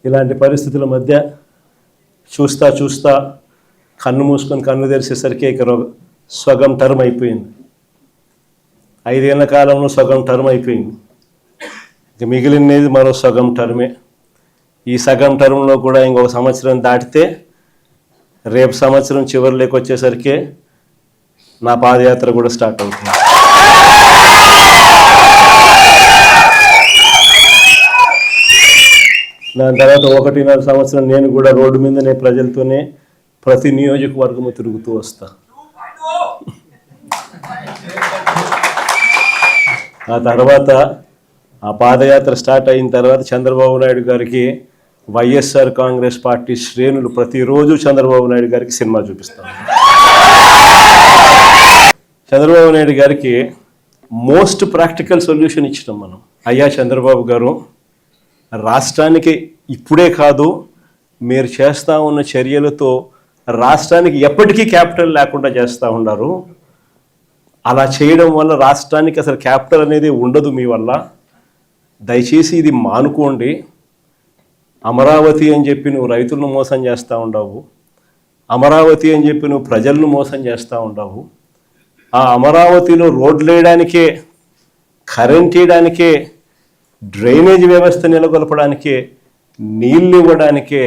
ఇలాంటి పరిస్థితుల మధ్య చూస్తా కన్ను మూసుకొని కన్ను తెరిచేసరికి ఇక సగం టర్మ్ అయిపోయింది. 5 ఏళ్ల కాలంలో సగం టర్మ్ అయిపోయింది. ఇక మిగిలినది మరో సగం టర్మే. ఈ సగం టర్మ్లో కూడా ఇంకొక సంవత్సరం దాటితే రేపు సంవత్సరం చివరిలోకి వచ్చేసరికి నా పాదయాత్ర కూడా స్టార్ట్ అవుతుంది. దాని తర్వాత 1.5 సంవత్సరం నేను కూడా రోడ్డు మీదనే ప్రజలతోనే ప్రతి నియోజకవర్గము తిరుగుతూ వస్తా. ఆ తర్వాత ఆ పాదయాత్ర స్టార్ట్ అయిన తర్వాత చంద్రబాబు నాయుడు గారికి వైఎస్ఆర్ కాంగ్రెస్ పార్టీ శ్రేణులు ప్రతిరోజు చంద్రబాబు నాయుడు గారికి సినిమా చూపిస్తాం. చంద్రబాబు నాయుడు గారికి మోస్ట్ ప్రాక్టికల్ సొల్యూషన్ ఇచ్చినాం మనం. అయ్యా చంద్రబాబు గారు, రాష్ట్రానికి ఇప్పుడే కాదు, మీరు చేస్తూ ఉన్న చర్యలతో రాష్ట్రానికి ఎప్పటికీ క్యాపిటల్ లేకుండా చేస్తూ ఉన్నారు. అలా చేయడం వల్ల రాష్ట్రానికి అసలు క్యాపిటల్ అనేది ఉండదు మీ వల్ల. దయచేసి ఇది మానుకోండి. అమరావతి అని చెప్పి నువ్వు రైతులను మోసం చేస్తూ ఉండవు, అమరావతి అని చెప్పి నువ్వు ప్రజలను మోసం చేస్తూ ఉండవు. ఆ అమరావతిలో రోడ్లు వేయడానికే, కరెంట్ వేయడానికే, డ్రైనేజ్ వ్యవస్థ నెలకొల్పడానికే, నీళ్ళు ఇవ్వడానికే,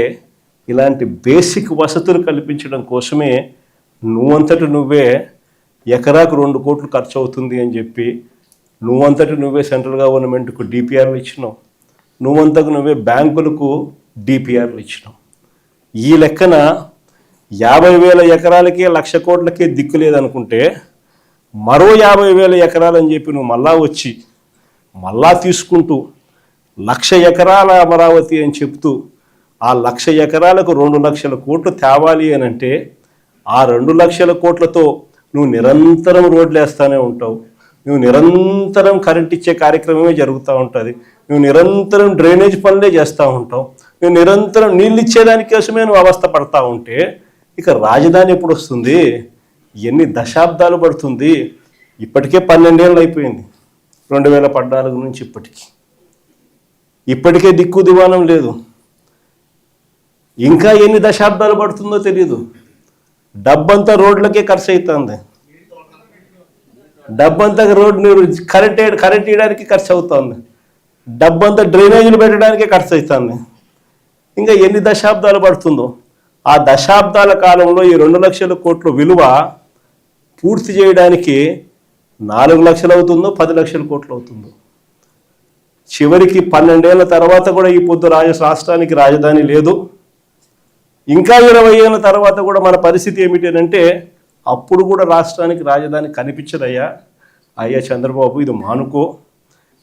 ఇలాంటి బేసిక్ వసతులు కల్పించడం కోసమే నువ్వంతటి నువ్వే ఎకరాకు 2 కోట్లు ఖర్చు అవుతుంది అని చెప్పి నువ్వంతటి నువ్వే సెంట్రల్ గవర్నమెంట్కు డిపిఆర్లు ఇచ్చినావు, నువ్వంతకు నువ్వే బ్యాంకులకు డిపిఆర్లు ఇచ్చినావు. ఈ లెక్కన 50,000 ఎకరాలకే 1,00,000 కోట్లకే దిక్కు లేదనుకుంటే మరో 50,000 ఎకరాలని చెప్పి నువ్వు మళ్ళా వచ్చి మళ్ళా తీసుకుంటూ 1,00,000 ఎకరాల అమరావతి అని చెప్తూ ఆ 1,00,000 ఎకరాలకు 2,00,000 కోట్లు తేవాలి అని అంటే ఆ 2,00,000 కోట్లతో నువ్వు నిరంతరం రోడ్లు వేస్తూనే ఉంటావు, నువ్వు నిరంతరం కరెంట్ ఇచ్చే కార్యక్రమమే జరుగుతూ ఉంటుంది, నువ్వు నిరంతరం డ్రైనేజ్ పనులే చేస్తూ ఉంటావు, నువ్వు నిరంతరం నీళ్ళు ఇచ్చేదాని కోసమే నువ్వు అవస్థ పడతా ఉంటే ఇక రాజధాని ఎప్పుడు వస్తుంది? ఎన్ని దశాబ్దాలు పడుతుంది? ఇప్పటికే 12 ఏళ్ళు అయిపోయింది 2014 నుంచి ఇప్పటికే దిక్కు దివానం లేదు. ఇంకా ఎన్ని దశాబ్దాలు పడుతుందో తెలియదు. డబ్బంతా రోడ్లకే ఖర్చు అవుతుంది, డబ్బంతా రోడ్డు కరెంట్ వేయడానికి ఖర్చు అవుతుంది, డబ్బంతా డ్రైనేజీలు పెట్టడానికే ఖర్చు అవుతుంది. ఇంకా ఎన్ని దశాబ్దాలు పడుతుందో. ఆ దశాబ్దాల కాలంలో ఈ 2,00,000 కోట్ల విలువ పూర్తి చేయడానికి 4 లక్షలు అవుతుందో 10 లక్షల కోట్లు అవుతుందో. చివరికి 12 ఏళ్ల తర్వాత కూడా ఈ పొద్దు రాష్ట్రానికి రాజధాని లేదు. ఇంకా 20 ఏళ్ళ తర్వాత కూడా మన పరిస్థితి ఏమిటంటే అప్పుడు కూడా రాష్ట్రానికి రాజధాని కనిపించదయ్యా. అయ్యా చంద్రబాబు, ఇది మానుకో.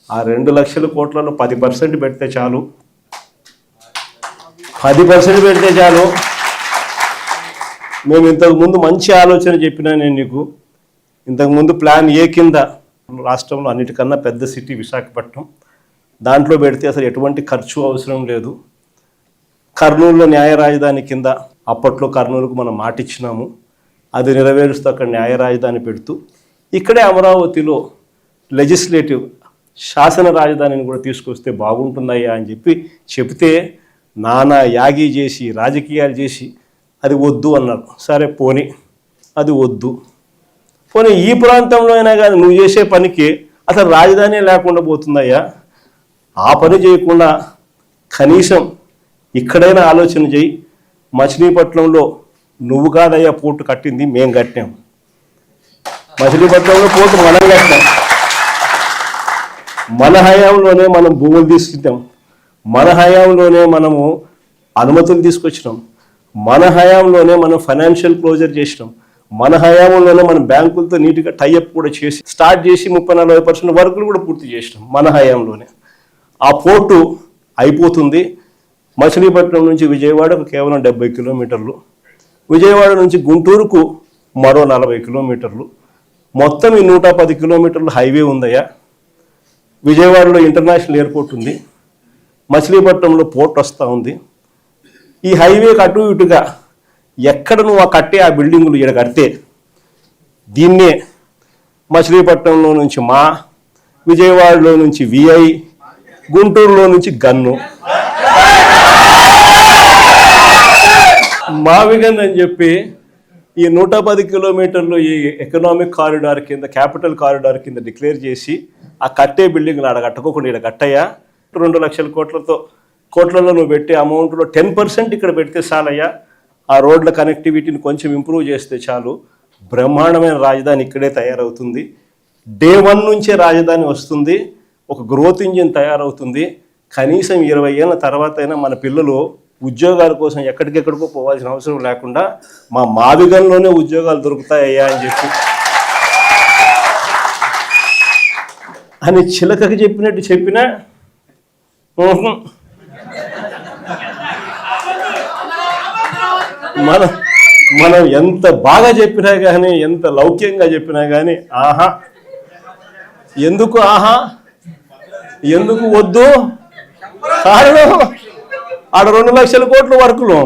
ఆ 2 లక్షల కోట్లలో 10% పెడితే చాలు, 10% పెడితే చాలు. మేము ఇంతకుముందు మంచి ఆలోచన చెప్పినా నేను నీకు. ఇంతకుముందు ప్లాన్ ఏ కింద రాష్ట్రంలో అన్నిటికన్నా పెద్ద సిటీ విశాఖపట్నం, దాంట్లో పెడితే అసలు ఎటువంటి ఖర్చు అవసరం లేదు. కర్నూలులో న్యాయ రాజధాని కింద అప్పట్లో కర్నూలుకు మనం మాట ఇచ్చినాము, అది నెరవేరుస్తూ అక్కడ న్యాయ రాజధాని పెడుతూ ఇక్కడే అమరావతిలో లెజిస్లేటివ్ శాసన రాజధానిని కూడా తీసుకొస్తే బాగుంటుందయ్యా అని చెప్తే నానా యాగి చేసి రాజకీయాలు చేసి అది వద్దు అన్నారు. సరే పోనీ, అది వద్దు. పోనీ ఈ ప్రాంతంలో అయినా కానీ నువ్వు చేసే పనికి అసలు రాజధాని లేకుండా పోతుందయ్యా. ఆ పని చేయకుండా కనీసం ఇక్కడైనా ఆలోచన చేయి. మచిలీపట్నంలో నువ్వు కాదయ్యా పోర్టు కట్టింది, మేము కట్టాం. మచిలీపట్నంలో పోర్టు మనం కట్టాం. మన హయాంలోనే మనం భూములు తీసుకుంటాం, మన హయాంలోనే మనము అనుమతులు తీసుకొచ్చినాం, మన హయాంలోనే మనం ఫైనాన్షియల్ క్లోజర్ చేసినాం, మన హయాంలోనే మనం బ్యాంకులతో నీట్గా టైఅప్ కూడా చేసి స్టార్ట్ చేసి 30-40% వర్కులు కూడా పూర్తి చేసినాం మన హయాంలోనే. ఆ పోర్టు అయిపోతుంది. మచిలీపట్నం నుంచి విజయవాడకు కేవలం 70 కిలోమీటర్లు, విజయవాడ నుంచి గుంటూరుకు మరో 40 కిలోమీటర్లు, మొత్తం ఈ 110 కిలోమీటర్లు హైవే ఉందయ్యా. విజయవాడలో ఇంటర్నేషనల్ ఎయిర్పోర్ట్ ఉంది, మచిలీపట్నంలో పోర్ట్ వస్తూ ఉంది. ఈ హైవేకి అటు ఇటుగా ఎక్కడ నువ్వు కట్టే ఆ బిల్డింగులు ఇక్కడ కడితే దీన్నే మచిలీపట్నంలో నుంచి మా, విజయవాడలో నుంచి విఐ, గుంటూరులో నుంచి గన్ను, మావిగన్ అని చెప్పి ఈ 110 కిలోమీటర్లు ఈ ఎకనామిక్ కారిడార్ కింద, క్యాపిటల్ కారిడార్ కింద డిక్లేర్ చేసి ఆ కట్టే బిల్డింగ్లు ఆడ కట్టుకోకుండా ఇక్కడ కట్టయ్యా 2 లక్షల కోట్లలో నువ్వు పెట్టే అమౌంట్లో 10% ఇక్కడ పెడితే చాలయ్యా, ఆ రోడ్ల కనెక్టివిటీని కొంచెం ఇంప్రూవ్ చేస్తే చాలు, బ్రహ్మాండమైన రాజధాని ఇక్కడే తయారవుతుంది. డే 1 నుంచే రాజధాని వస్తుంది, ఒక గ్రోత్ ఇంజిన్ తయారవుతుంది. కనీసం 20 ఏళ్ళ తర్వాత అయినా మన పిల్లలు ఉద్యోగాల కోసం ఎక్కడికెక్కడికో పోవాల్సిన అవసరం లేకుండా మా మావిగంలోనే ఉద్యోగాలు దొరుకుతాయ్యా అని చెప్పి అని చిలకకి చెప్పినట్టు చెప్పినా మనం ఎంత బాగా చెప్పినా కానీ, ఎంత లౌక్యంగా చెప్పినా కానీ ఆహా, ఎందుకు ఆహా, ఎందుకు వద్దు, కారణం ఆడ 2 లక్షల కోట్ల వర్కులు